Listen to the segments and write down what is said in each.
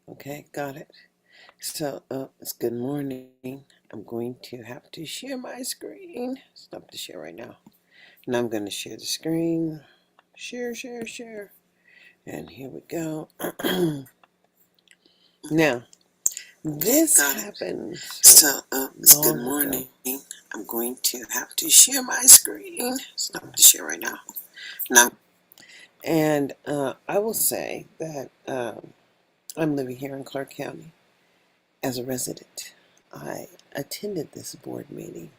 Okay, got it. So, it's good morning. I'm going to have to share my screen. Stop the share right now. Now I'm going to share the screen. Share, share, share. And here we go. Now, this happens. So, it's good morning. I'm going to have to share my screen. Stop the share right now. Now, and I will say that I'm living here in Clark County as a resident. I attended this board meeting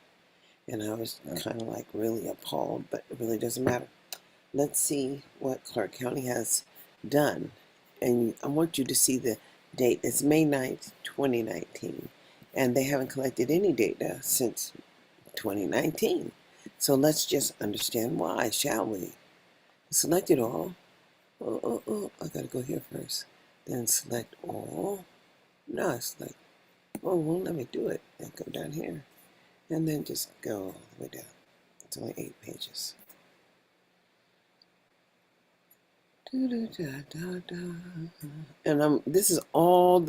and I was kind of like really appalled, but it really doesn't matter. Let's see what Clark County has done. And I want you to see the date. It's May 9th, 2019. And they haven't collected any data since 2019. So let's just understand why, shall we? Select it all. I gotta go here first. Then select all. No, it's like, well, let me do it. And go down here. And then just go all the way down. It's only 8 pages. And this is all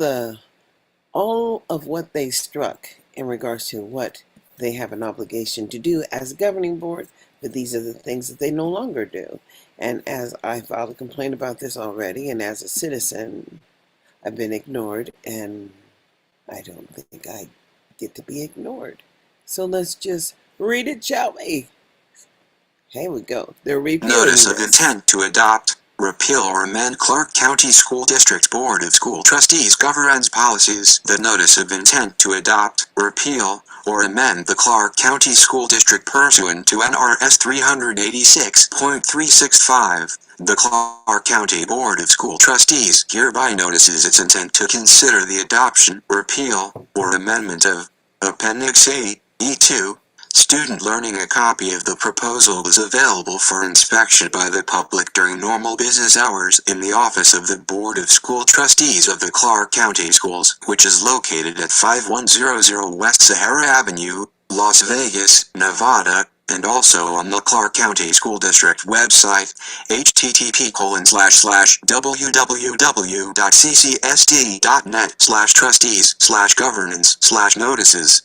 of what they struck in regards to what they have an obligation to do as a governing board, but these are the things that they no longer do. And as I filed a complaint about this already, and as a citizen, I've been ignored, and I don't think I get to be ignored. So let's just read it, shall we? Here we go. They're repealing Notice of this. intent to adopt, repeal or amend Clark County School District Board of School Trustees governance policies. The notice of intent to adopt, repeal, or amend the Clark County School District pursuant to NRS 386.365. The Clark County Board of School Trustees hereby notices its intent to consider the adoption, repeal, or amendment of Appendix A, E2, Student Learning. A copy of the proposal is available for inspection by the public during normal business hours in the office of the Board of School Trustees of the Clark County Schools, which is located at 5100 West Sahara Avenue, Las Vegas, Nevada, and also on the Clark County School District website, http://www.ccSD.net/trustees/governance/notices/.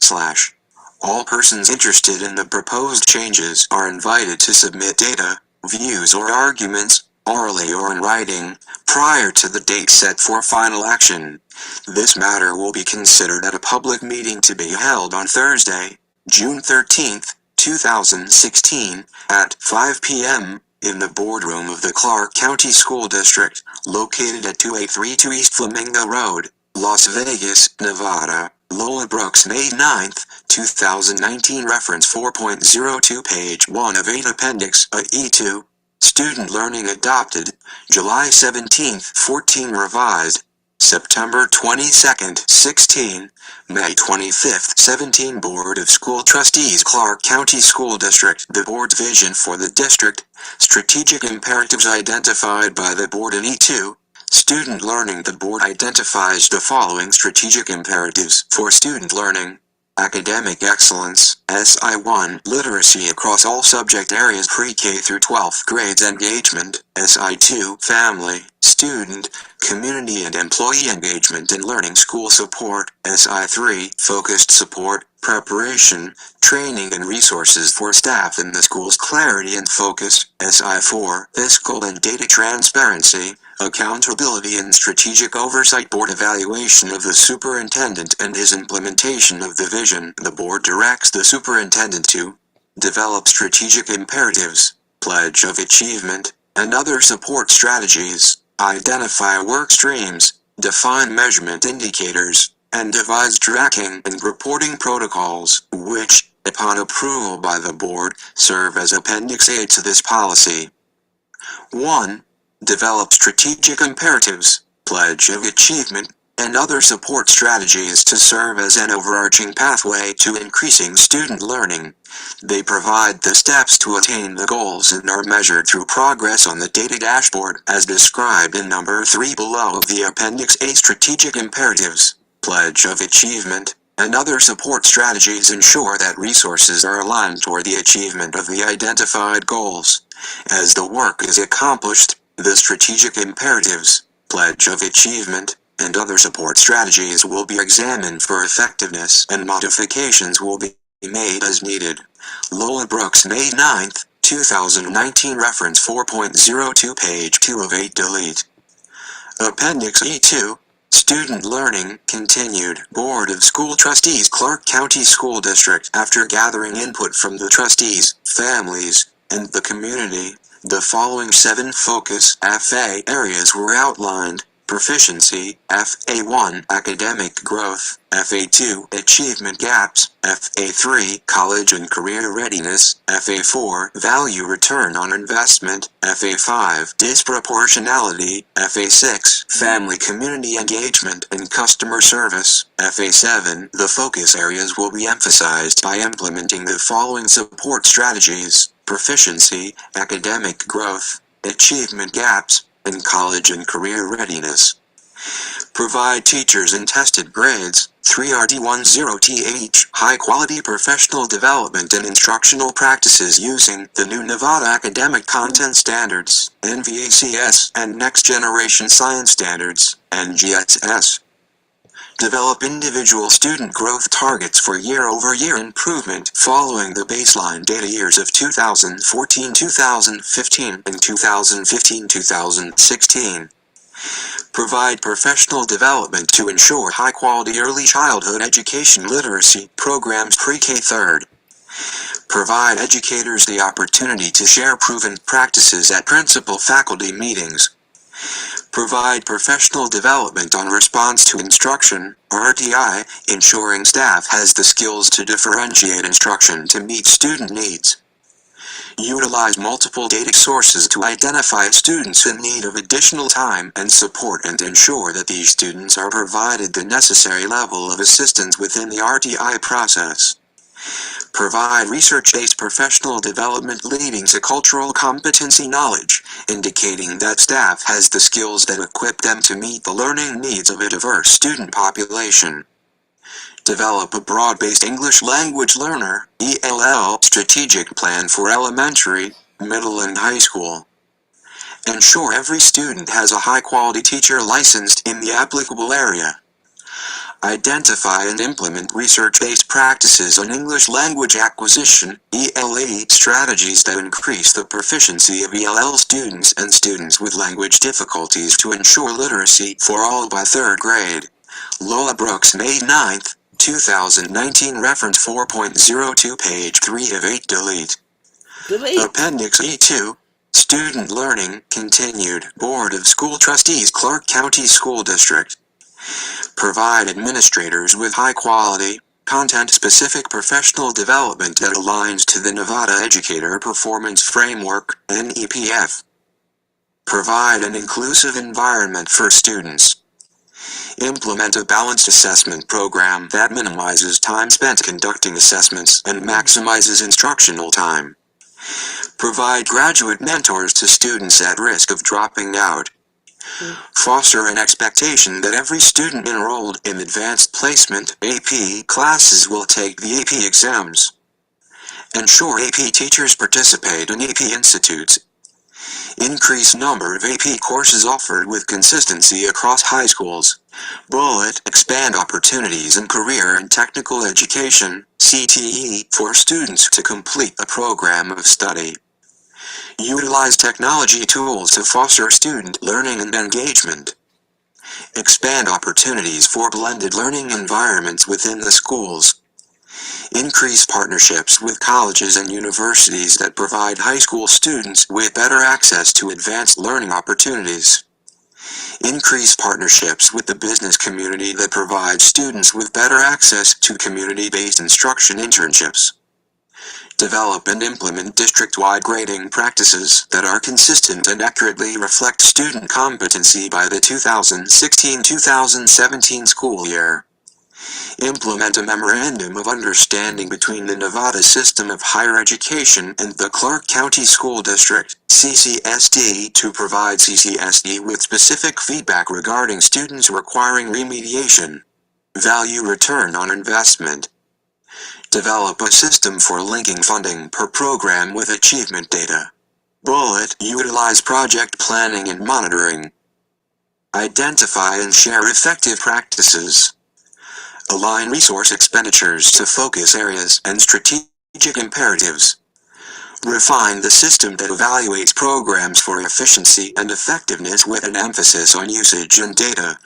All persons interested in the proposed changes are invited to submit data, views or arguments, orally or in writing, prior to the date set for final action. This matter will be considered at a public meeting to be held on Thursday, June 13, 2016, at 5 p.m., in the boardroom of the Clark County School District, located at 2832 East Flamingo Road, Las Vegas, Nevada. Lola Brooks, May 9, 2019. Reference 4.02, page 1 of 8, Appendix A, E2. Student Learning adopted, July 17, 14. Revised, September 22, 16, May 25, 17. Board of School Trustees, Clark County School District. The board's vision for the district, strategic imperatives identified by the board in E2. Student Learning. The board identifies the following strategic imperatives for student learning: academic excellence, SI1, literacy across all subject areas pre-K through 12th grades, engagement, SI2, family, student, community and employee engagement and learning, school support, SI3, focused support, preparation, training and resources for staff in the schools, clarity and focus, SI4, fiscal and data transparency, accountability and strategic oversight, board evaluation of the superintendent and his implementation of the vision. The board directs the superintendent to develop strategic imperatives, pledge of achievement, and other support strategies, identify work streams, define measurement indicators, and devise tracking and reporting protocols, which, upon approval by the board, serve as Appendix A to this policy. 1. Develop strategic imperatives, pledge of achievement, and other support strategies to serve as an overarching pathway to increasing student learning. They provide the steps to attain the goals and are measured through progress on the data dashboard as described in number 3 below of the Appendix A. Strategic imperatives, pledge of achievement, and other support strategies ensure that resources are aligned toward the achievement of the identified goals. As the work is accomplished, the strategic imperatives, pledge of achievement, and other support strategies will be examined for effectiveness and modifications will be made as needed. Lola Brooks, May 9, 2019. Reference 4.02, page 2 of 8. Delete. Appendix E2. Student Learning Continued. Board of School Trustees, Clark County School District. After gathering input from the trustees, families, and the community, the following 7 focus FA areas were outlined: proficiency, FA1, academic growth, FA2, achievement gaps, FA3, college and career readiness, FA4, value return on investment, FA5, disproportionality, FA6, family community engagement and customer service, FA7. The focus areas will be emphasized by implementing the following support strategies: proficiency, academic growth, achievement gaps, and college and career readiness. Provide teachers and tested grades, 3RD10TH, high-quality professional development and instructional practices using the new Nevada Academic Content Standards, NVACS, and Next Generation Science Standards, NGSS. Develop individual student growth targets for year-over-year improvement following the baseline data years of 2014-2015 and 2015-2016. Provide professional development to ensure high-quality early childhood education literacy programs pre-K 3rd. Provide educators the opportunity to share proven practices at principal-faculty meetings. Provide professional development on response to instruction, RTI, ensuring staff has the skills to differentiate instruction to meet student needs. Utilize multiple data sources to identify students in need of additional time and support and ensure that these students are provided the necessary level of assistance within the RTI process. Provide research-based professional development leading to cultural competency knowledge, indicating that staff has the skills that equip them to meet the learning needs of a diverse student population. Develop a broad-based English language learner, ELL, strategic plan for elementary, middle and high school. Ensure every student has a high-quality teacher licensed in the applicable area. Identify and implement research-based practices on English language acquisition, ELE, strategies that increase the proficiency of ELL students and students with language difficulties to ensure literacy for all by 3rd grade. Lola Brooks, May 9, 2019. Reference 4.02, page 3 of 8. Delete. Appendix E2. Student Learning Continued. Board of School Trustees, Clark County School District. Provide administrators with high-quality, content-specific professional development that aligns to the Nevada Educator Performance Framework, NEPF. Provide an inclusive environment for students. Implement a balanced assessment program that minimizes time spent conducting assessments and maximizes instructional time. Provide graduate mentors to students at risk of dropping out. Foster an expectation that every student enrolled in advanced placement AP classes will take the AP exams. Ensure AP teachers participate in AP institutes. Increase number of AP courses offered with consistency across high schools. Bullet, expand opportunities in career and technical education, CTE, for students to complete a program of study. Utilize technology tools to foster student learning and engagement. Expand opportunities for blended learning environments within the schools. Increase partnerships with colleges and universities that provide high school students with better access to advanced learning opportunities. Increase partnerships with the business community that provides students with better access to community-based instruction internships. Develop and implement district-wide grading practices that are consistent and accurately reflect student competency by the 2016-2017 school year. Implement a Memorandum of Understanding between the Nevada System of Higher Education and the Clark County School District, CCSD, to provide CCSD with specific feedback regarding students requiring remediation. Value return on investment. Develop a system for linking funding per program with achievement data. Bullet, utilize project planning and monitoring. Identify and share effective practices. Align resource expenditures to focus areas and strategic imperatives. Refine the system that evaluates programs for efficiency and effectiveness with an emphasis on usage and data.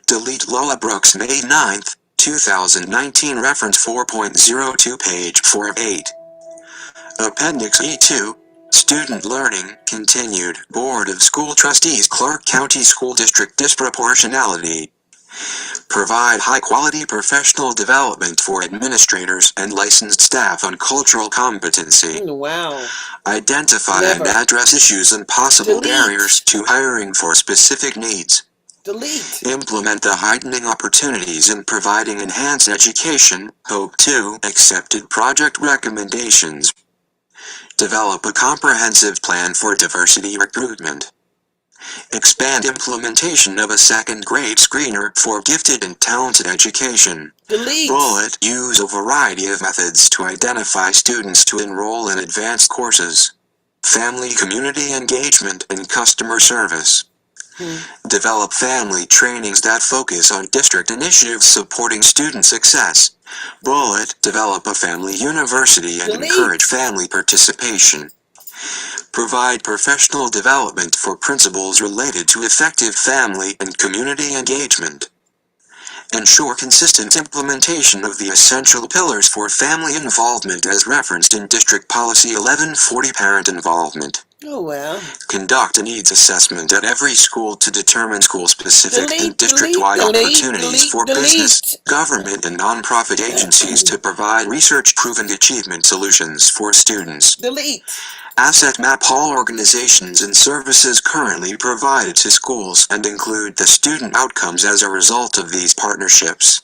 Delete Lola Brooks, May 9, 2019, reference 4.02, page 4 of 8. Appendix E2, Student Learning, Continued, Board of School Trustees, Clark County School District Disproportionality. Provide high-quality professional development for administrators and licensed staff on cultural competency. Wow. Identify and address issues and possible barriers to hiring for specific needs. Delete. Implement the heightening opportunities in providing enhanced education. Hope 2. Accepted project recommendations. Develop a comprehensive plan for diversity recruitment. Expand implementation of a second-grade screener for gifted and talented education. Delete. Bullet. Use a variety of methods to identify students to enroll in advanced courses. Family community engagement and customer service. Develop family trainings that focus on district initiatives supporting student success. Bullet. Develop a family university and encourage family participation. Provide professional development for principles related to effective family and community engagement. Ensure consistent implementation of the essential pillars for family involvement as referenced in District Policy 1140, Parent Involvement. Oh, well. Conduct a needs assessment at every school to determine school-specific and district-wide opportunities for business, government, and nonprofit agencies to provide research-proven achievement solutions for students. Delete. Asset map all organizations and services currently provided to schools and include the student outcomes as a result of these partnerships.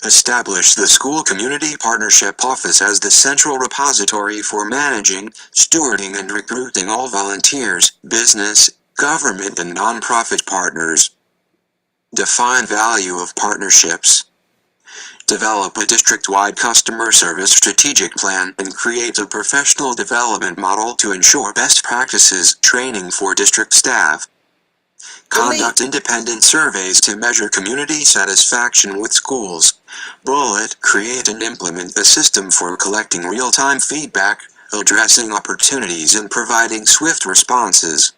Establish the School Community Partnership Office as the central repository for managing, stewarding, and recruiting all volunteers, business, government, and nonprofit partners. Define value of partnerships. Develop a district-wide customer service strategic plan and create a professional development model to ensure best practices training for district staff. Conduct independent surveys to measure community satisfaction with schools. Bullet. Create and implement a system for collecting real-time feedback, addressing opportunities and providing swift responses.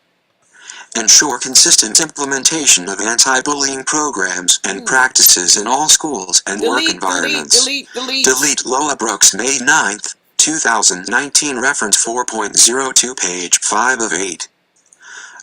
Ensure consistent implementation of anti-bullying programs and practices in all schools and work environments. Delete Lola Brooks, May 9, 2019, reference 4.02, page 5 of 8.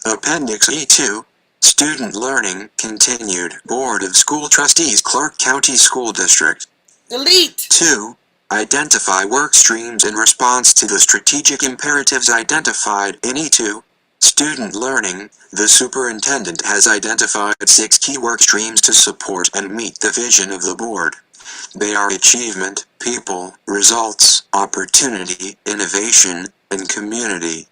Appendix E2, Student Learning, Continued, Board of School Trustees, Clark County School District. Delete. 2. Identify work streams in response to the strategic imperatives identified in E2. Student Learning, the superintendent has identified 6 key work streams to support and meet the vision of the board. They are achievement, people, results, opportunity, innovation, and community.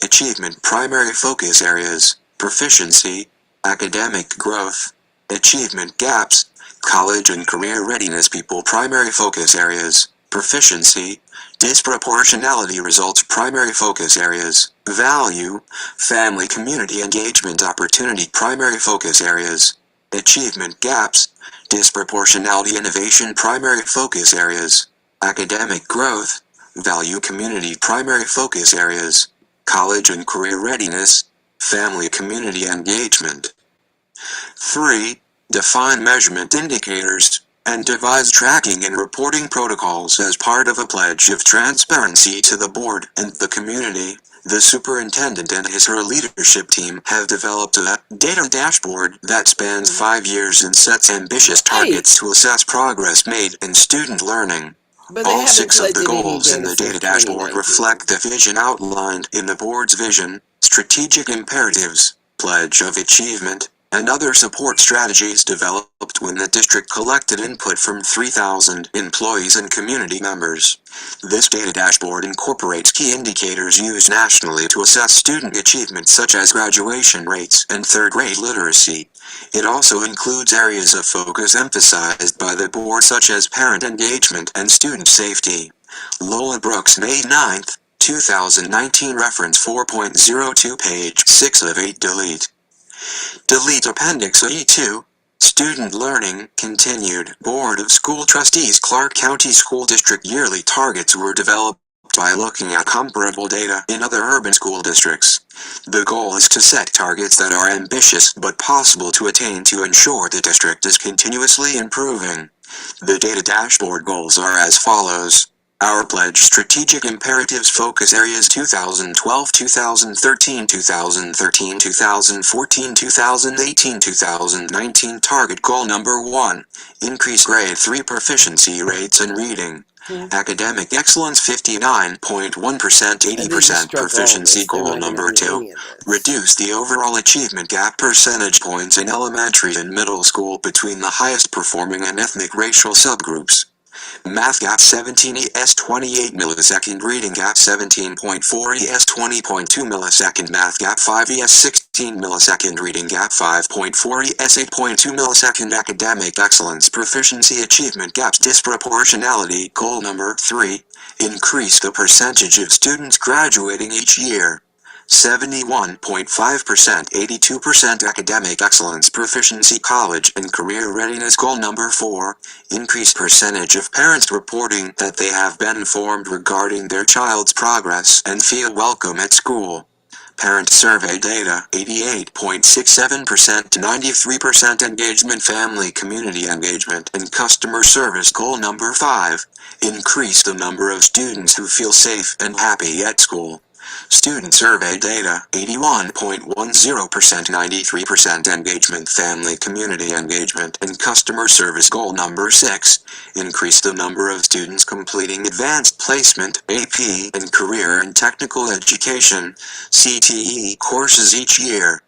Achievement primary focus areas, proficiency, academic growth, achievement gaps, college and career readiness. People primary focus areas, proficiency, disproportionality results primary focus areas, value, family community engagement opportunity primary focus areas, achievement gaps, disproportionality innovation primary focus areas, academic growth, value community primary focus areas, college and career readiness, family community engagement. 3. Define measurement indicators and devise tracking and reporting protocols as part of a pledge of transparency to the board and the community. The superintendent and his/her leadership team have developed a data dashboard that spans 5 years and sets ambitious targets to assess progress made in student learning. All 6 of the goals in the data dashboard reflect the vision outlined in the board's vision, strategic imperatives, pledge of achievement, and other support strategies developed when the district collected input from 3,000 employees and community members. This data dashboard incorporates key indicators used nationally to assess student achievement such as graduation rates and third-grade literacy. It also includes areas of focus emphasized by the board such as parent engagement and student safety. Lola Brooks, May 9, 2019, reference 4.02, page 6 of 8. Delete. Delete Appendix E2. Student Learning Continued. Board of School Trustees Clark County School District yearly targets were developed by looking at comparable data in other urban school districts. The goal is to set targets that are ambitious but possible to attain to ensure the district is continuously improving. The data dashboard goals are as follows. Our pledge strategic imperatives focus areas 2012, 2013, 2013, 2014, 2018, 2019 target goal number 1. Increase grade 3 proficiency rates in reading. Academic excellence 59.1%, 80% proficiency goal number 2. Reduce the overall achievement gap percentage points in elementary and middle school between the highest performing and ethnic racial subgroups. Math gap 17 ES 28 millisecond, reading gap 17.4 ES 20.2 millisecond, math gap 5 ES 16 millisecond, reading gap 5.4 ES 8.2 millisecond. Academic excellence proficiency achievement gaps disproportionality goal number 3. Increase the percentage of students graduating each year. 71.5%, 82% academic excellence proficiency college and career readiness goal number 4. Increase percentage of parents reporting that they have been informed regarding their child's progress and feel welcome at school. Parent survey data 88.67% to 93% engagement. Family community engagement and customer service goal number 5. Increase the number of students who feel safe and happy at school. Student survey data 81.10%, 93% engagement. Family community engagement and customer service goal number 6. Increase the number of students completing advanced placement AP and career and technical education CTE courses each year.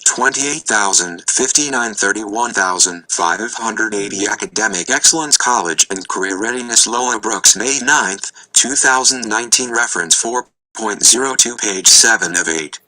28,000, 59, 31,580 academic excellence college and career readiness. Lola Brooks, May 9th, 2019. Reference 4.02, page 7 of 8.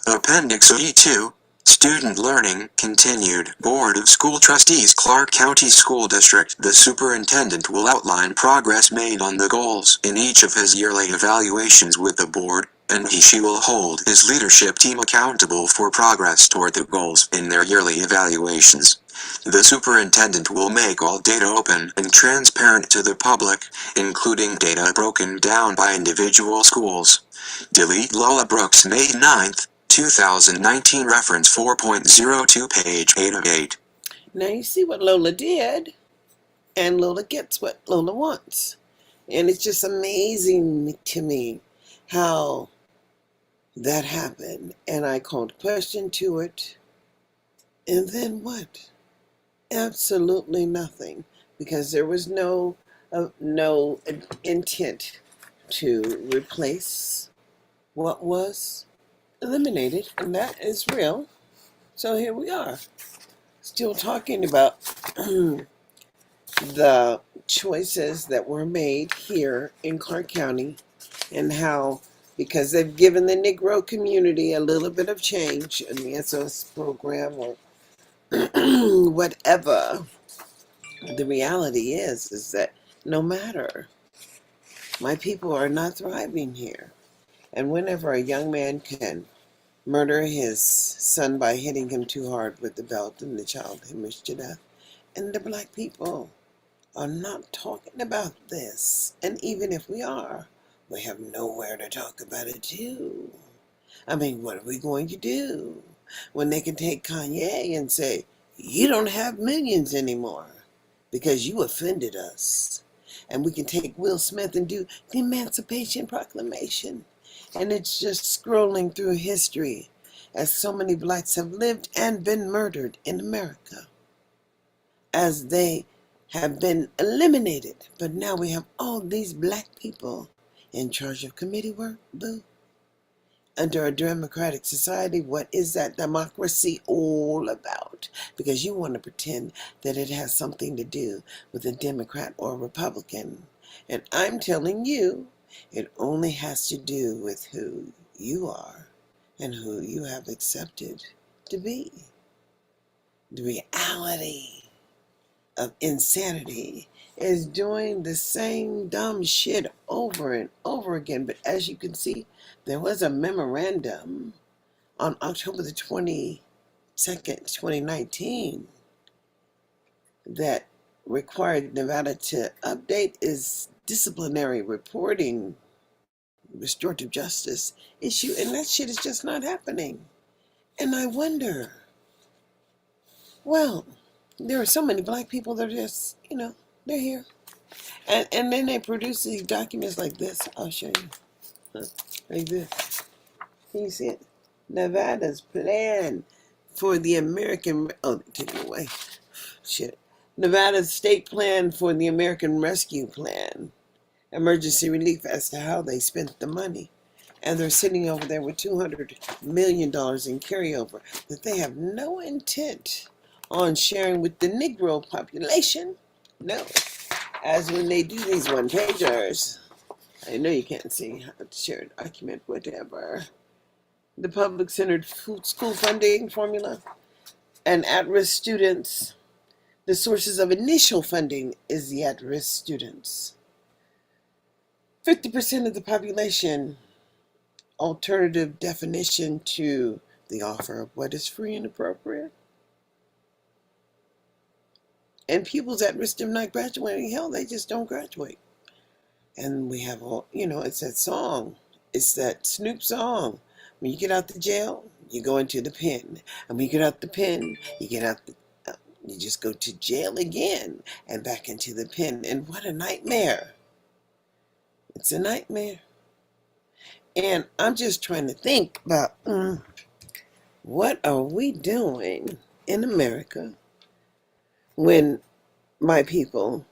Appendix E2. Student Learning Continued. Board of School Trustees Clark County School District. The superintendent will outline progress made on the goals in each of his yearly evaluations with the board, and she will hold his leadership team accountable for progress toward the goals in their yearly evaluations. The superintendent will make all data open and transparent to the public, including data broken down by individual schools. Delete Lola Brooks, May 9th, 2019. Reference 4.02, page 8 of 8. Now you see what Lola did, and Lola gets what Lola wants. And it's just amazing to me how that happened. And I called question to it. And then what? Absolutely nothing. Because there was no intent to replace what was eliminated. And that is real. So here we are. Still talking about the choices that were made here in Clark County, and how, because they've given the Negro community a little bit of change in the SOS program or whatever, the reality is that no matter, my people are not thriving here. And whenever a young man can murder his son by hitting him too hard with the belt and the child hemorrhaged to death, and the black people are not talking about this. And even if we are, we have nowhere to talk about it too. I mean, what are we going to do when they can take Kanye and say, you don't have millions anymore because you offended us? And we can take Will Smith and do the Emancipation Proclamation. And it's just scrolling through history as so many blacks have lived and been murdered in America, as they have been eliminated. But now we have all these black people in charge of committee work. Boo. Under a democratic society, what is that democracy all about? Because you want to pretend that it has something to do with a Democrat or a Republican. And I'm telling you, it only has to do with who you are and who you have accepted to be. The reality of insanity is doing the same dumb shit over and over again. But as you can see, there was a memorandum on October the 20th 2nd, 2019, that required Nevada to update its disciplinary reporting restorative justice issue, and that shit is just not happening. And I wonder, well, there are so many black people that are just, they're here. And then they produce these documents like this. I'll show you. Like this. Can you see it? Nevada's plan for the American... Oh, take it away. Shit. Nevada's state plan for the American Rescue Plan. Emergency relief as to how they spent the money. And they're sitting over there with $200 million in carryover that they have no intent on sharing with the Negro population. No. As when they do these one-pagers. I know you can't see how to share a document, whatever. The public-centered school funding formula and at-risk students. The sources of initial funding is the at-risk students. 50% of the population, alternative definition to the offer of what is free and appropriate. And pupils at risk of not graduating, hell, they just don't graduate. And we have all, it's that song. It's that Snoop song. When you get out the jail, you go into the pen. And when you get out the pen, you just go to jail again and back into the pen. And what a nightmare. It's a nightmare. And I'm just trying to think about what are we doing in America when my people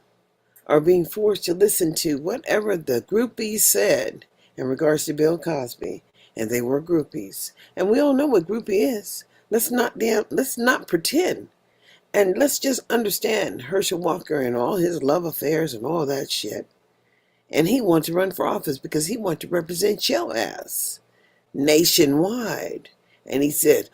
are being forced to listen to whatever the groupies said in regards to Bill Cosby, and they were groupies. And we all know what groupie is. Let's not pretend. And let's just understand Herschel Walker and all his love affairs and all that shit. And he wanted to run for office because he wanted to represent your ass nationwide. And he said,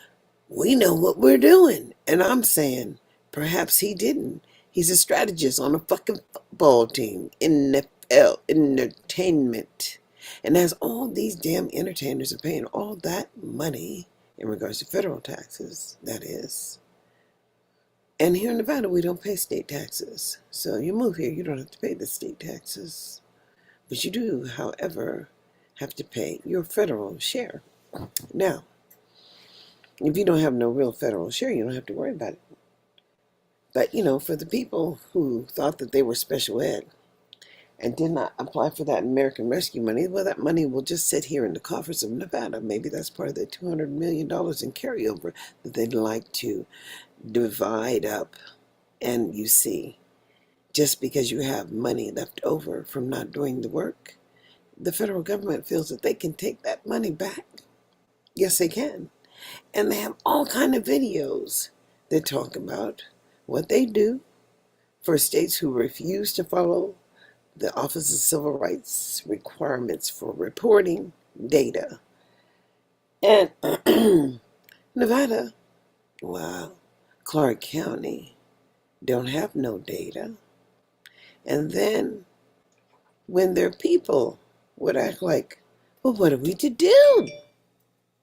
we know what we're doing. And I'm saying, perhaps he didn't. He's a strategist on a fucking football team, NFL entertainment. And as all these damn entertainers are paying all that money in regards to federal taxes, that is. And here in Nevada, we don't pay state taxes. So you move here, you don't have to pay the state taxes. But you do, however, have to pay your federal share. Now, if you don't have no real federal share, you don't have to worry about it. But, for the people who thought that they were special ed and did not apply for that American Rescue money, well, that money will just sit here in the coffers of Nevada. Maybe that's part of the $200 million in carryover that they'd like to divide up. And you see, just because you have money left over from not doing the work, the federal government feels that they can take that money back. Yes, they can. And they have all kind of videos that talk about what they do for states who refuse to follow the Office of Civil Rights requirements for reporting data. And Nevada, wow, Clark County don't have no data. And then when their people would act like, well, what are we to do?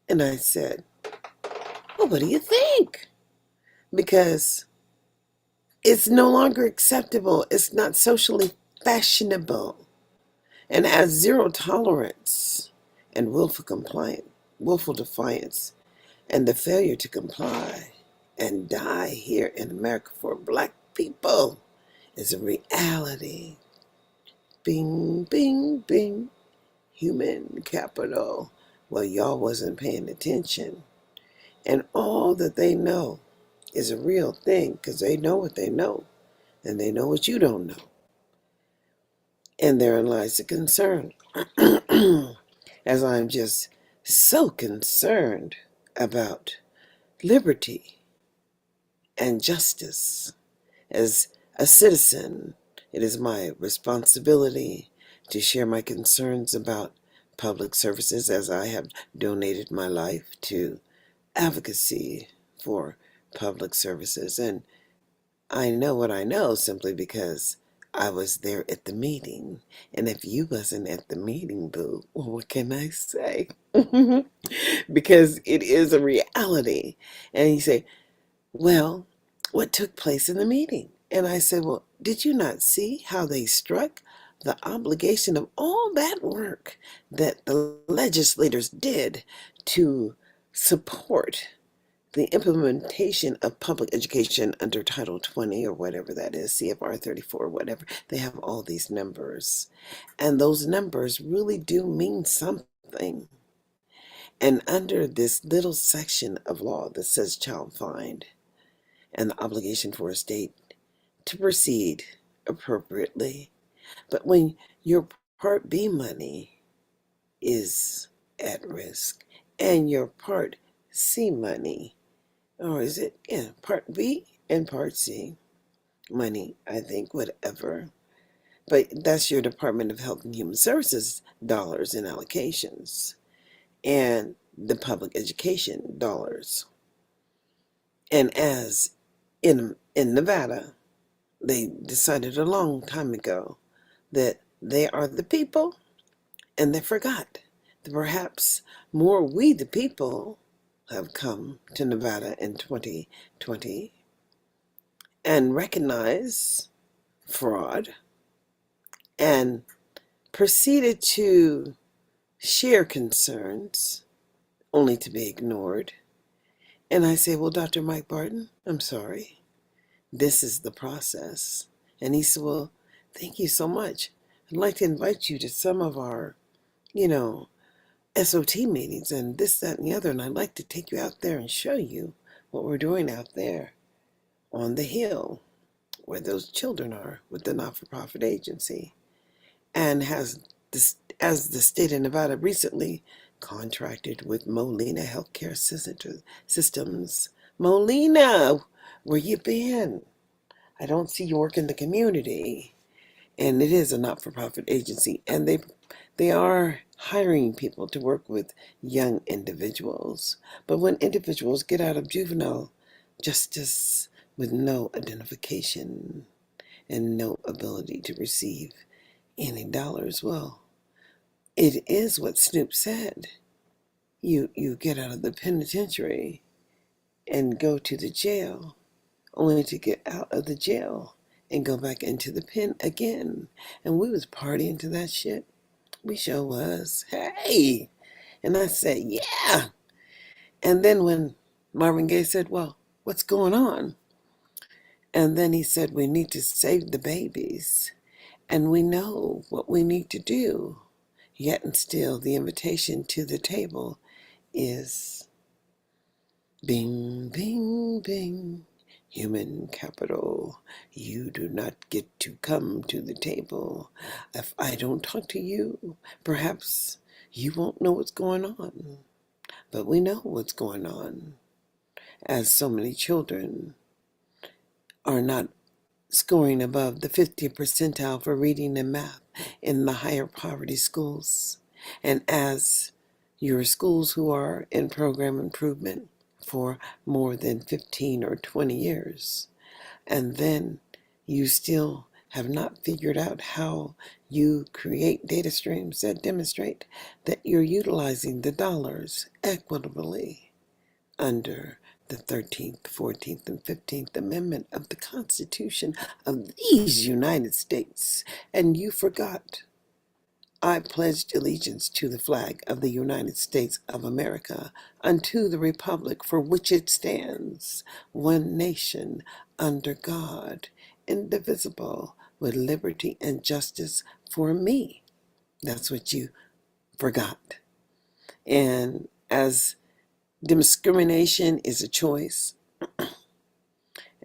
And I said, well, what do you think? Because it's no longer acceptable. It's not socially fashionable, and has zero tolerance and willful defiance, and the failure to comply and die here in America for black people is a reality. Bing, bing, bing. Human capital. Well, y'all wasn't paying attention. And all that they know is a real thing, because they know what they know, and they know what you don't know. And therein lies the concern. As I'm just so concerned about liberty and justice. As a citizen, it is my responsibility to share my concerns about public services, as I have donated my life to advocacy for public services. And I know what I know simply because I was there at the meeting. And if you wasn't at the meeting, boo, well, what can I say? Because it is a reality. And he said, well, what took place in the meeting? And I said, well, did you not see how they struck the obligation of all that work that the legislators did to support the implementation of public education under Title 20 or whatever that is, CFR 34, whatever? They have all these numbers. And those numbers really do mean something. And under this little section of law that says child find, and the obligation for a state to proceed appropriately. But when your Part B money is at risk and your Part C money, or is it, yeah, Part B and Part C money, I think, whatever. But that's your Department of Health and Human Services dollars and allocations and the public education dollars. And as in Nevada, they decided a long time ago that they are the people, and they forgot that perhaps more we the people have come to Nevada in 2020 and recognize fraud and proceeded to share concerns only to be ignored. And I say, well, Dr. Mike Barton, I'm sorry. This is the process. And he said, well, thank you so much. I'd like to invite you to some of our, SOT meetings and this, that, and the other. And I'd like to take you out there and show you what we're doing out there on the hill where those children are with the not-for-profit agency. And as the state of Nevada recently contracted with Molina Healthcare Systems. Molina, where you been? I don't see you work in the community. And it is a not-for-profit agency, and they are hiring people to work with young individuals. But when individuals get out of juvenile justice with no identification and no ability to receive any dollars, well, it is what Snoop said. You get out of the penitentiary and go to the jail, only to get out of the jail and go back into the pen again. And we was partying to that shit. We sure was. Hey! And I said, yeah. And then when Marvin Gaye said, well, what's going on? And then he said, we need to save the babies. And we know what we need to do. Yet and still, the invitation to the table is bing, bing, bing. Human capital. You do not get to come to the table. If I don't talk to you, perhaps you won't know what's going on. But we know what's going on, as so many children are not scoring above the 50th percentile for reading and math in the higher poverty schools. And as your schools who are in program improvement for more than 15 or 20 years, and then you still have not figured out how you create data streams that demonstrate that you're utilizing the dollars equitably under the 13th, 14th, and 15th Amendment of the Constitution of these United States. And you forgot. I pledged allegiance to the flag of the United States of America, unto the republic for which it stands, one nation, under God, indivisible, with liberty and justice for me. That's what you forgot. And as discrimination is a choice,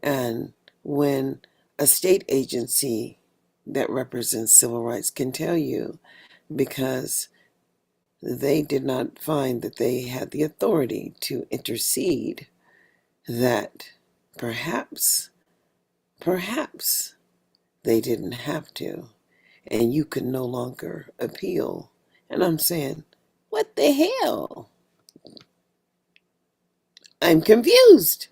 and when a state agency that represents civil rights can tell you, because they did not find that they had the authority to intercede, that perhaps they didn't have to, and you could no longer appeal. And I'm saying, what the hell? I'm confused,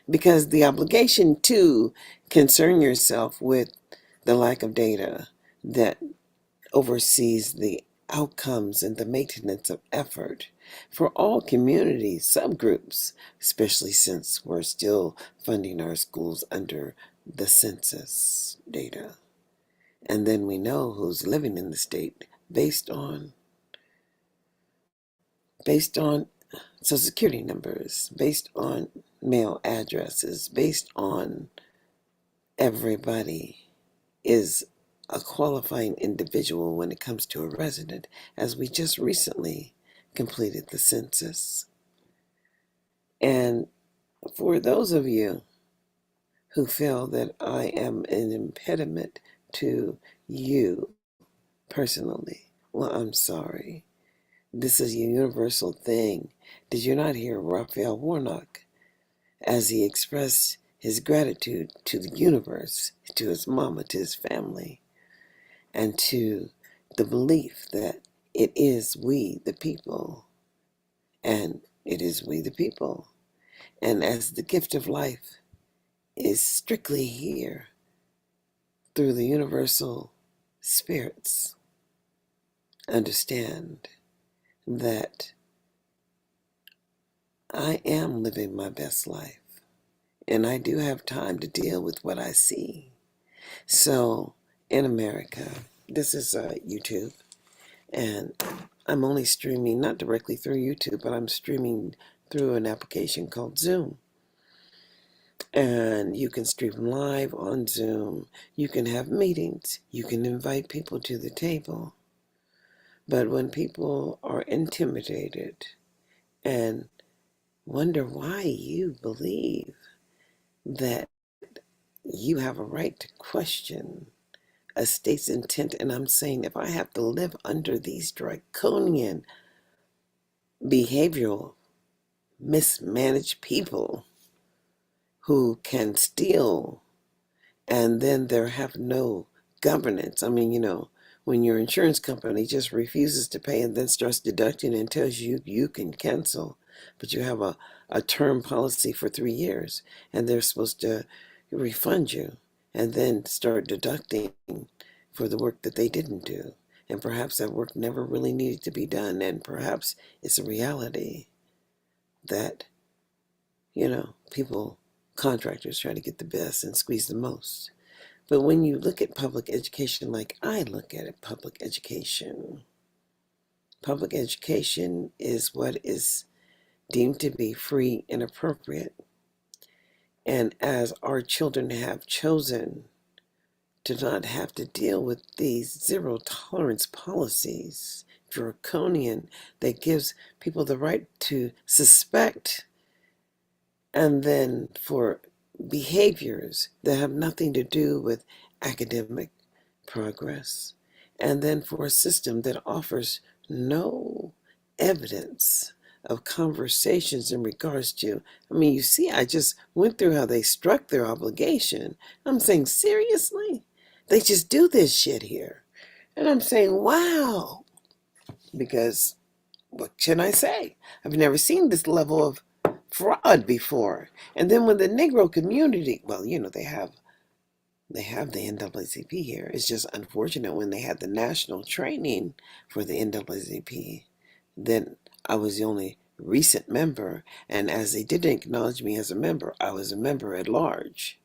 because the obligation to concern yourself with the lack of data that oversees the outcomes and the maintenance of effort for all community subgroups, especially since we're still funding our schools under the census data. And then we know who's living in the state based on social security numbers, based on mail addresses, based on everybody is a qualifying individual when it comes to a resident, as we just recently completed the census. And for those of you who feel that I am an impediment to you personally, well, I'm sorry. This is a universal thing. Did you not hear Raphael Warnock as he expressed his gratitude to the universe, to his mama, to his family, and to the belief that it is we, the people, and it is we, the people. And as the gift of life is strictly here through the universal spirits, understand that I am living my best life. And I do have time to deal with what I see. So in America, this is YouTube, and I'm only streaming not directly through YouTube, but I'm streaming through an application called Zoom. And you can stream live on Zoom. You can have meetings. You can invite people to the table. But when people are intimidated and wonder why you believe that you have a right to question a state's intent, and I'm saying if I have to live under these draconian behavioral mismanaged people who can steal and then there have no governance. I mean, when your insurance company just refuses to pay and then starts deducting and tells you you can cancel, but you have a term policy for 3 years and they're supposed to refund you and then start deducting for the work that they didn't do. And perhaps that work never really needed to be done. And perhaps it's a reality that, people, contractors try to get the best and squeeze the most. But when you look at public education like I look at it, public education is what is deemed to be free and appropriate. And as our children have chosen to not have to deal with these zero tolerance policies, draconian, that gives people the right to suspect, and then for behaviors that have nothing to do with academic progress, and then for a system that offers no evidence of conversations in regards to, you see, I just went through how they struck their obligation. I'm saying, seriously? They just do this shit here. And I'm saying, wow. Because what can I say? I've never seen this level of fraud before. And then when the Negro community, well, they have the NAACP here. It's just unfortunate when they had the national training for the NAACP, then I was the only recent member. And as they didn't acknowledge me as a member, I was a member at large.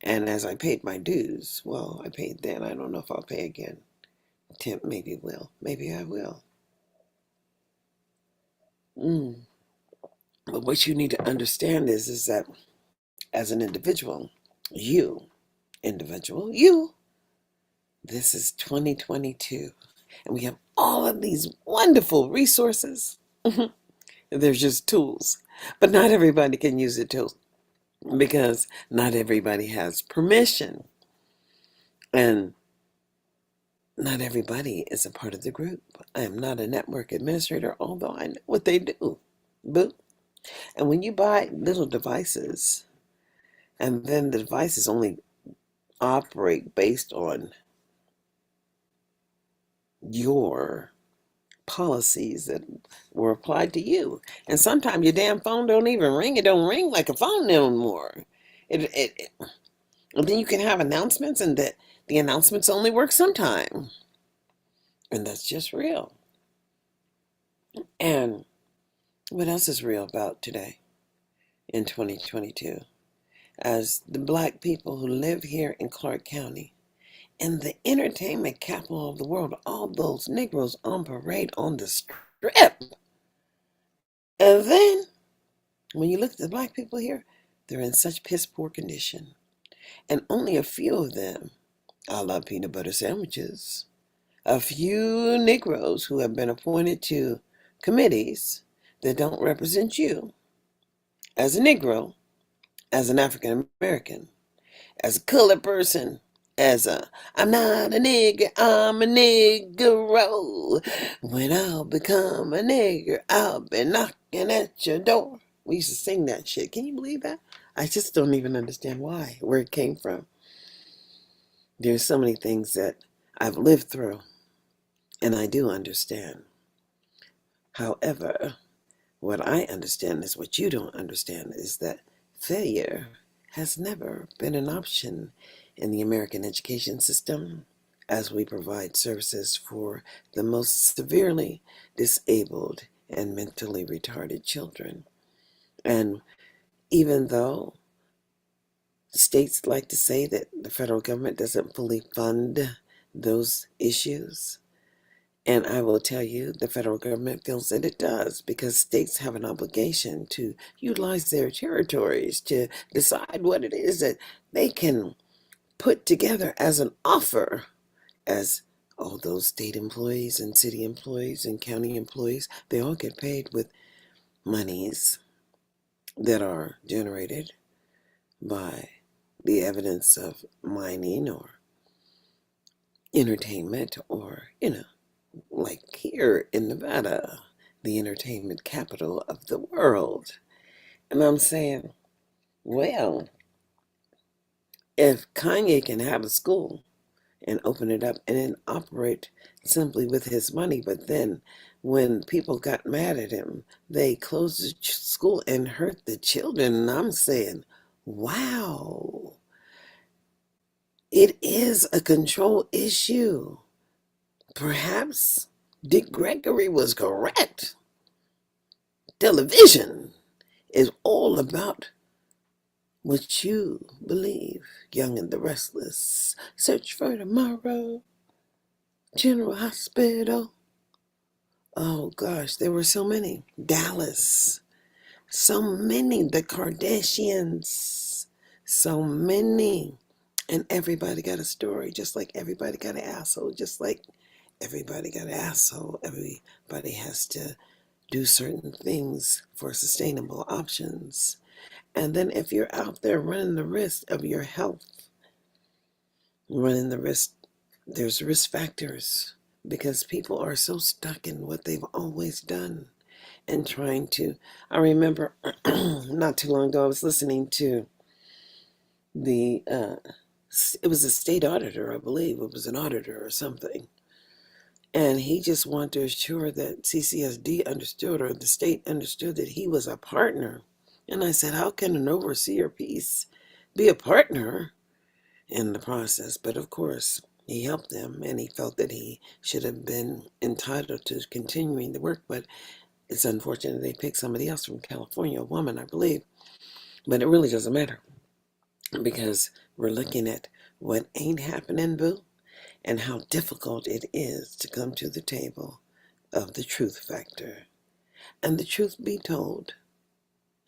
And as I paid my dues, well, I paid then. I don't know if I'll pay again. Tim, maybe will. Maybe I will. But what you need to understand is that as an individual, this is 2022. And we have all of these wonderful resources. They're just tools. But not everybody can use the tools because not everybody has permission. And not everybody is a part of the group. I am not a network administrator, although I know what they do. Boo. And when you buy little devices, and then the devices only operate based on your policies that were applied to you. And sometimes your damn phone don't even ring. It don't ring like a phone no more. And then you can have announcements and that the announcements only work sometime. And that's just real. And what else is real about today in 2022? As the black people who live here in Clark County, in the entertainment capital of the world, all those Negroes on parade on the strip. And then, when you look at the black people here, they're in such piss poor condition. And only a few of them, I love peanut butter sandwiches. A few Negroes who have been appointed to committees that don't represent you as a Negro, as an African American, as a colored person, I'm not a nigger, I'm a Negro. When I'll become a nigger, I'll be knocking at your door. We used to sing that shit. Can you believe that? I just don't even understand why, where it came from. There's so many things that I've lived through, and I do understand. However, what I understand is what you don't understand is that failure has never been an option in the American education system as we provide services for the most severely disabled and mentally retarded children. And even though states like to say that the federal government doesn't fully fund those issues, and I will tell you, the federal government feels that it does because states have an obligation to utilize their territories to decide what it is that they can put together as an offer, as all those state employees and city employees and county employees, they all get paid with monies that are generated by the evidence of mining or entertainment or, like here in Nevada, the entertainment capital of the world. And I'm saying, well, if Kanye can have a school and open it up and then operate simply with his money, but then when people got mad at him, they closed the school and hurt the children. And I'm saying, wow, it is a control issue. Perhaps Dick Gregory was correct. Television is all about what you believe. Young and the Restless, Search for Tomorrow, General Hospital. Oh gosh, there were so many. Dallas, so many. The Kardashians, so many. And everybody got a story, just like everybody got an asshole, just like everybody got an asshole. Everybody has to do certain things for sustainable options. And then if you're out there running the risk of your health, running the risk, there's risk factors because people are so stuck in what they've always done and trying to. I remember not too long ago, I was listening to it was a state auditor, I believe. It was an auditor or something. And he just wanted to assure that CCSD understood, or the state understood, that he was a partner. And I said, how can an overseer piece be a partner in the process? But of course, he helped them and he felt that he should have been entitled to continuing the work. But it's unfortunate they picked somebody else from California, a woman, I believe. But it really doesn't matter because we're looking at what ain't happening, boo, and how difficult it is to come to the table of the truth factor. And the truth be told,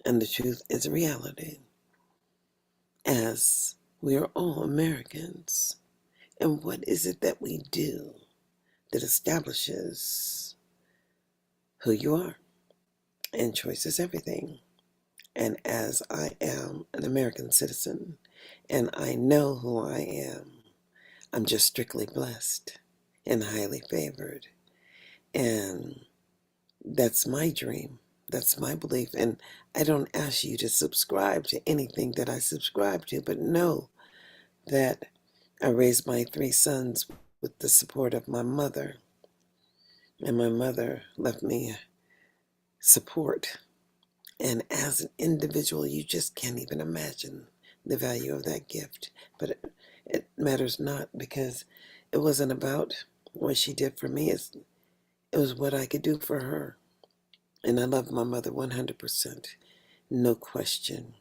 and the truth is a reality, as we are all Americans. And what is it that we do that establishes who you are? And choice is everything. And as I am an American citizen, and I know who I am, I'm just strictly blessed and highly favored. And that's my dream. That's my belief. And I don't ask you to subscribe to anything that I subscribe to, but know that I raised my three sons with the support of my mother. And my mother left me support. And as an individual, you just can't even imagine the value of that gift. But It matters not, because it wasn't about what she did for me. It was what I could do for her. And I love my mother 100%, no question.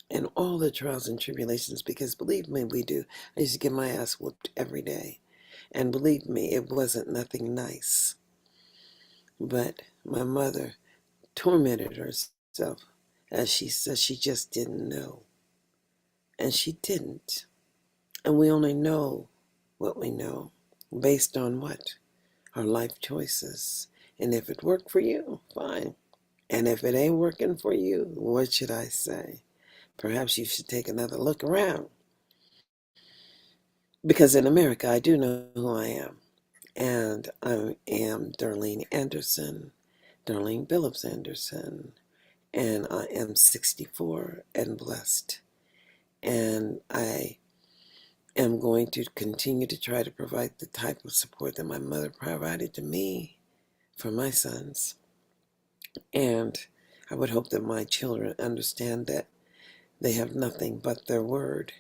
And all the trials and tribulations, because believe me, we do. I used to get my ass whooped every day. And believe me, it wasn't nothing nice. But my mother tormented herself, as she says she just didn't know. And she didn't. And we only know what we know based on what? Our life choices. And if it worked for you, fine. And if it ain't working for you, what should I say? Perhaps you should take another look around. Because in America, I do know who I am. And I am Darlene Anderson, Darlene Billups Anderson. And I am 64 and blessed. And I am going to continue to try to provide the type of support that my mother provided to me for my sons. And I would hope that my children understand that they have nothing but their word,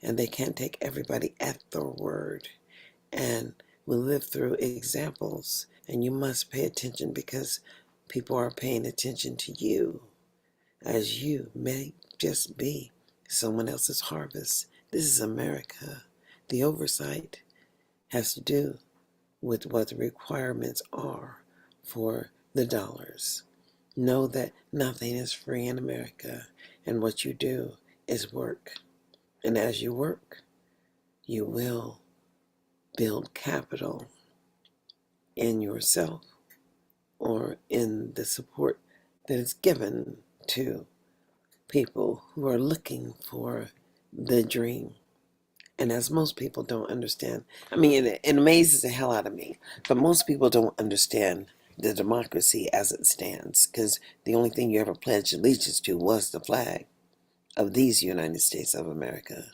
and they can't take everybody at their word. And we live through examples, and you must pay attention, because people are paying attention to you, as you may just be someone else's harvest. This is America. The oversight has to do with what the requirements are for the dollars. Know that nothing is free in America, and what you do is work. And as you work, you will build capital in yourself or in the support that is given to people who are looking for the dream. And as most people don't understand, I mean, it amazes the hell out of me, but most people don't understand the democracy as it stands, because the only thing you ever pledged allegiance to was the flag of these United States of America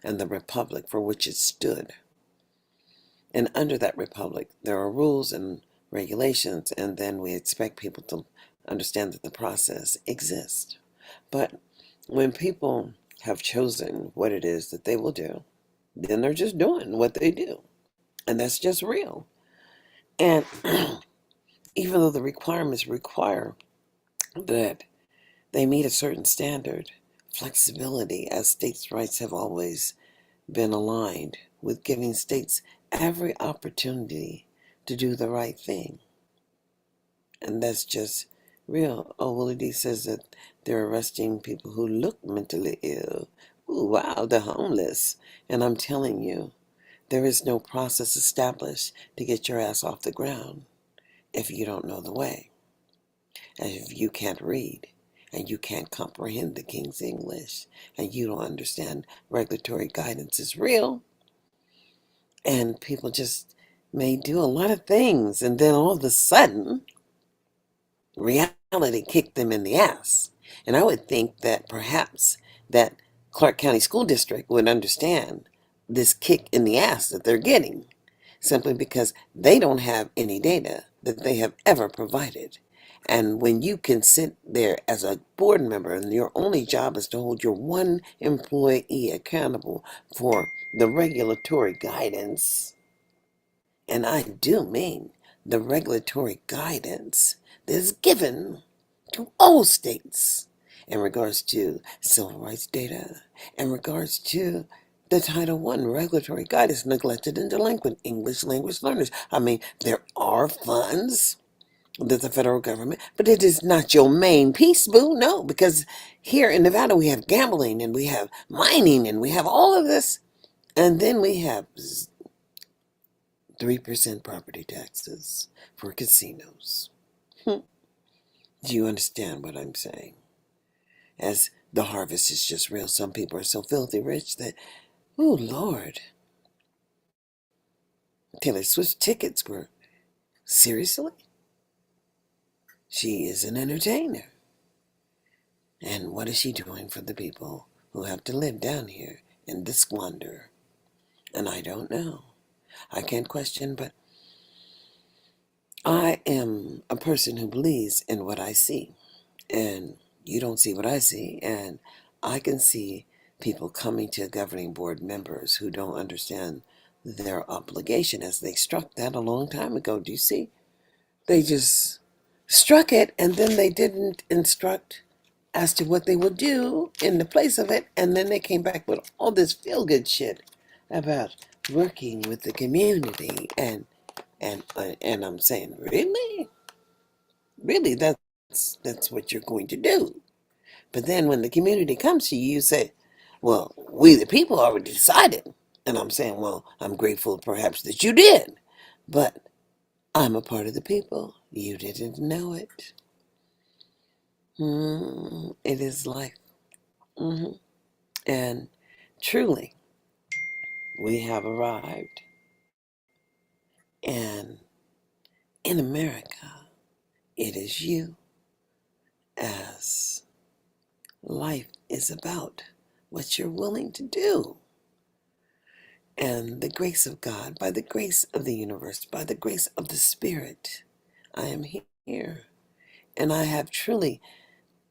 and the republic for which it stood. And under that republic, there are rules and regulations, and then we expect people to understand that the process exists. But when people have chosen what it is that they will do, then they're just doing what they do. And that's just real. And even though the requirements require that they meet a certain standard, flexibility, as states' rights have always been aligned with giving states every opportunity to do the right thing. And that's just real. Oh, Willie D says that they're arresting people who look mentally ill. Ooh, wow, the homeless. And I'm telling you, there is no process established to get your ass off the ground if you don't know the way. And if you can't read, and you can't comprehend the King's English, and you don't understand regulatory guidance is real, and people just may do a lot of things, and then all of a sudden, reality kicked them in the ass. And I would think that perhaps that Clark County School District would understand this kick in the ass that they're getting, simply because they don't have any data that they have ever provided. And when you can sit there as a board member and your only job is to hold your one employee accountable for the regulatory guidance, and I do mean the regulatory guidance that is given to all states in regards to civil rights data, in regards to the Title I regulatory guidance, neglected and delinquent English language learners. I mean, there are funds that the federal government, but it is not your main piece, boo. No, because here in Nevada we have gambling and we have mining and we have all of this, and then we have 3% property taxes for casinos. Do you understand what I'm saying? As the harvest is just real. Some people are so filthy rich that, oh Lord, Taylor Swift tickets were, seriously? She is an entertainer. And what is she doing for the people who have to live down here in the squander? And I don't know. I can't question, but I am a person who believes in what I see. And you don't see what I see. And I can see people coming to governing board members who don't understand their obligation, as they struck that a long time ago. Do you see? They just struck it, and then they didn't instruct as to what they would do in the place of it, and then they came back with all this feel-good shit about working with the community, and I'm saying, really, that's what you're going to do. But then when the community comes to you, you say, well, we the people already decided. And I'm saying, well, I'm grateful perhaps that you did, but I'm a part of the people. You didn't know it. It is life. hmm And truly, we have arrived. And in America, it is you, as life is about what you're willing to do. And the grace of God, by the grace of the universe, by the grace of the Spirit, I am here. And I have truly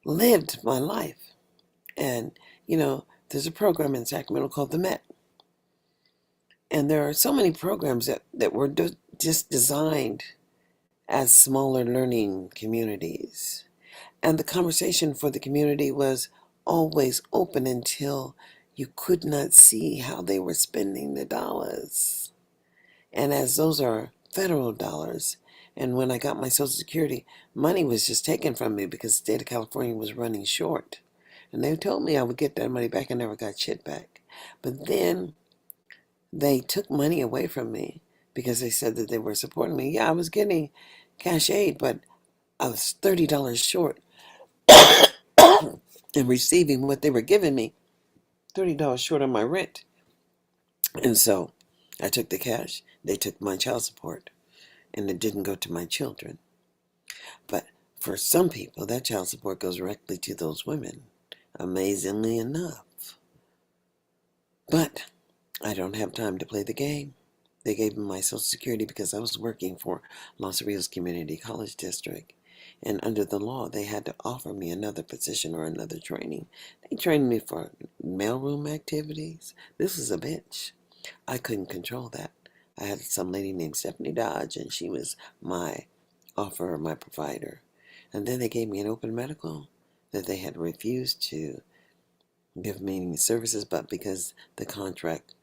lived my life. And, there's a program in Sacramento called the Met. And there are so many programs that were just designed as smaller learning communities. And the conversation for the community was always open until you could not see how they were spending the dollars. And as those are federal dollars, and when I got my Social Security, money was just taken from me because the state of California was running short. And they told me I would get that money back. I never got shit back. But then they took money away from me because they said that they were supporting me. Yeah, I was getting cash aid, but I was $30 short in receiving what they were giving me, $30 short on my rent. And so I took the cash. They took my child support, and it didn't go to my children. But for some people, that child support goes directly to those women, amazingly enough. But I don't have time to play the game. They gave me my Social Security because I was working for Los Rios Community College District. And under the law, they had to offer me another position or another training. They trained me for mailroom activities. This was a bitch. I couldn't control that. I had some lady named Stephanie Dodge, and she was my offerer, my provider. And then they gave me an open medical that they had refused to give me any services, but because the contract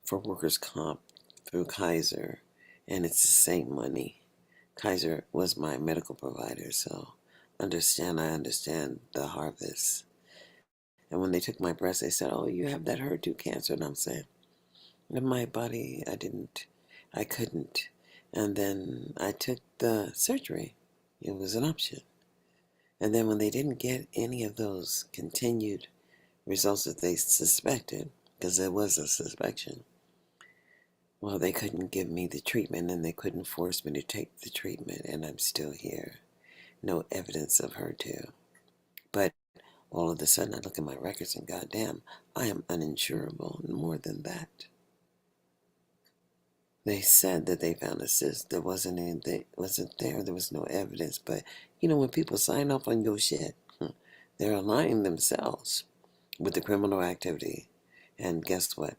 for workers' comp through Kaiser, and it's the same money. Kaiser was my medical provider, so I understand the harvest. And when they took my breast, they said, oh, you have that HER2 cancer. And I'm saying, in my body, I couldn't. And then I took the surgery. It was an option. And then when they didn't get any of those continued results that they suspected, because there was a suspicion, well, they couldn't give me the treatment, and they couldn't force me to take the treatment, and I'm still here. No evidence of HER2. But all of a sudden, I look at my records, and goddamn, I am uninsurable, and more than that. They said that they found a cyst. There wasn't anything, wasn't there. There was no evidence. But, when people sign off on your shit, they're aligning themselves with the criminal activity. And guess what?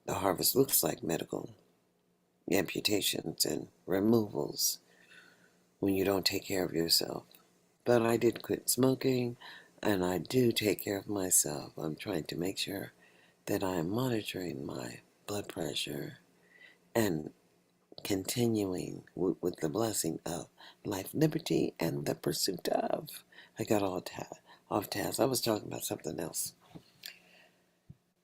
The harvest looks like medical amputations and removals when you don't take care of yourself. But I did quit smoking, and I do take care of myself. I'm trying to make sure that I am monitoring my blood pressure and continuing with the blessing of life, liberty, and the pursuit of. I got off task. I was talking about something else.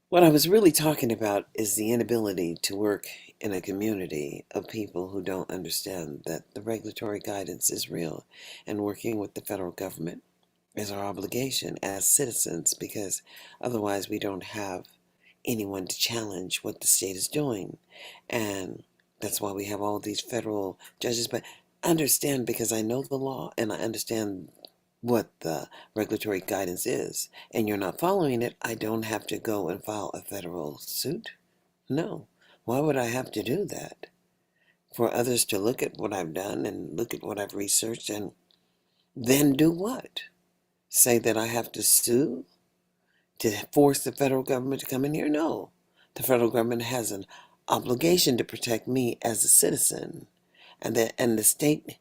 What I was really talking about is the inability to work in a community of people who don't understand that the regulatory guidance is real, and working with the federal government is our obligation as citizens, because otherwise we don't have anyone to challenge what the state is doing. And that's why we have all these federal judges. But understand, because I know the law and I understand what the regulatory guidance is, and you're not following it, I don't have to go and file a federal suit. No. Why would I have to do that? For others to look at what I've done and look at what I've researched and then do what? Say that I have to sue to force the federal government to come in here? No. The federal government has an obligation to protect me as a citizen, and the state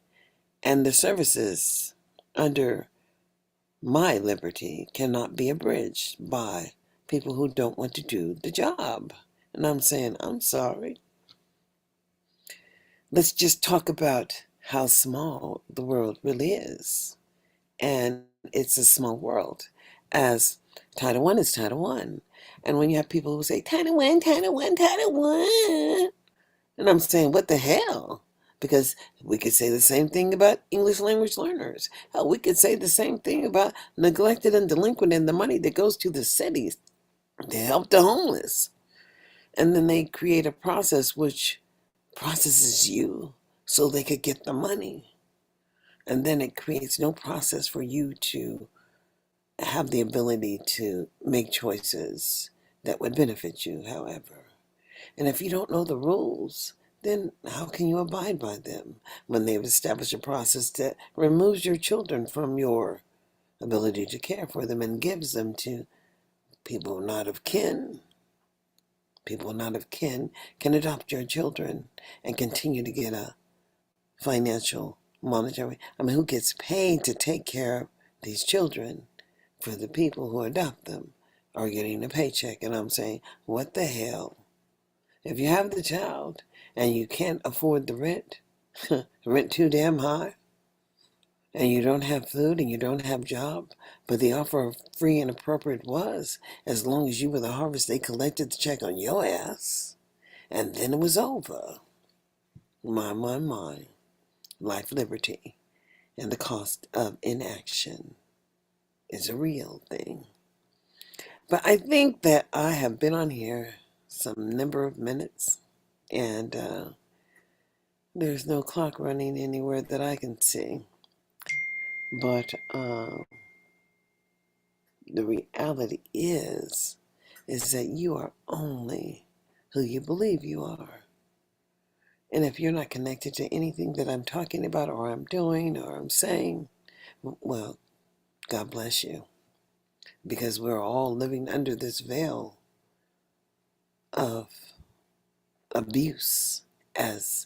and the services under my liberty cannot be abridged by people who don't want to do the job. And I'm saying, I'm sorry. Let's just talk about how small the world really is. And it's a small world, as Title I is Title I. And when you have people who say, Title I, Title I, Title I, and I'm saying, what the hell? Because we could say the same thing about English language learners. Hell, we could say the same thing about neglected and delinquent and the money that goes to the cities to help the homeless. And then they create a process which processes you so they could get the money. And then it creates no process for you to have the ability to make choices that would benefit you, however. And if you don't know the rules, then how can you abide by them when they've established a process that removes your children from your ability to care for them and gives them to people not of kin? People not of kin can adopt your children and continue to get a financial, monetary. I mean, who gets paid to take care of these children for the people who adopt them are getting a paycheck? And I'm saying, what the hell? If you have the child and you can't afford the rent, rent too damn high, and you don't have food and you don't have job, but the offer of free and appropriate was, as long as you were the harvest, they collected the check on your ass, and then it was over. My. Life, liberty, and the cost of inaction is a real thing. But I think that I have been on here some number of minutes, and there's no clock running anywhere that I can see. But the reality is that you are only who you believe you are. And if you're not connected to anything that I'm talking about or I'm doing or I'm saying, well, God bless you. Because we're all living under this veil of abuse as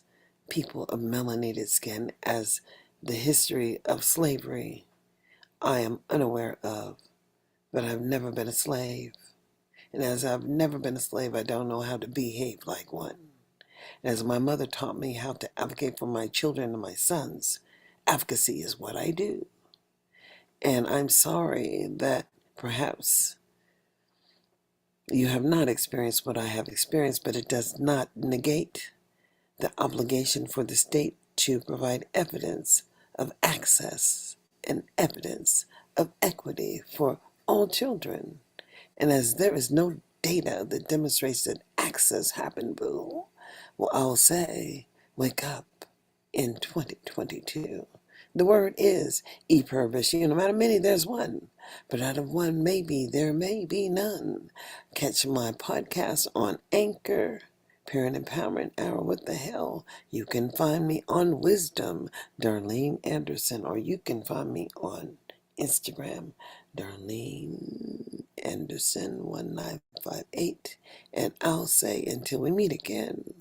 people of melanated skin, as the history of slavery I am unaware of, but I've never been a slave. And as I've never been a slave, I don't know how to behave like one. And as my mother taught me how to advocate for my children and my sons, advocacy is what I do. And I'm sorry that perhaps you have not experienced what I have experienced, but it does not negate the obligation for the state to provide evidence of access and evidence of equity for all children. And as there is no data that demonstrates that access happened, boo, well, I'll say, wake up in 2022. The word is e-purpose. No matter many, there's one. But out of one, maybe there may be none. Catch my podcast on Anchor, Parent Empowerment Hour. What the hell? You can find me on Wisdom, Darlene Anderson, or you can find me on Instagram, Darlene Anderson 1958. And I'll say until we meet again,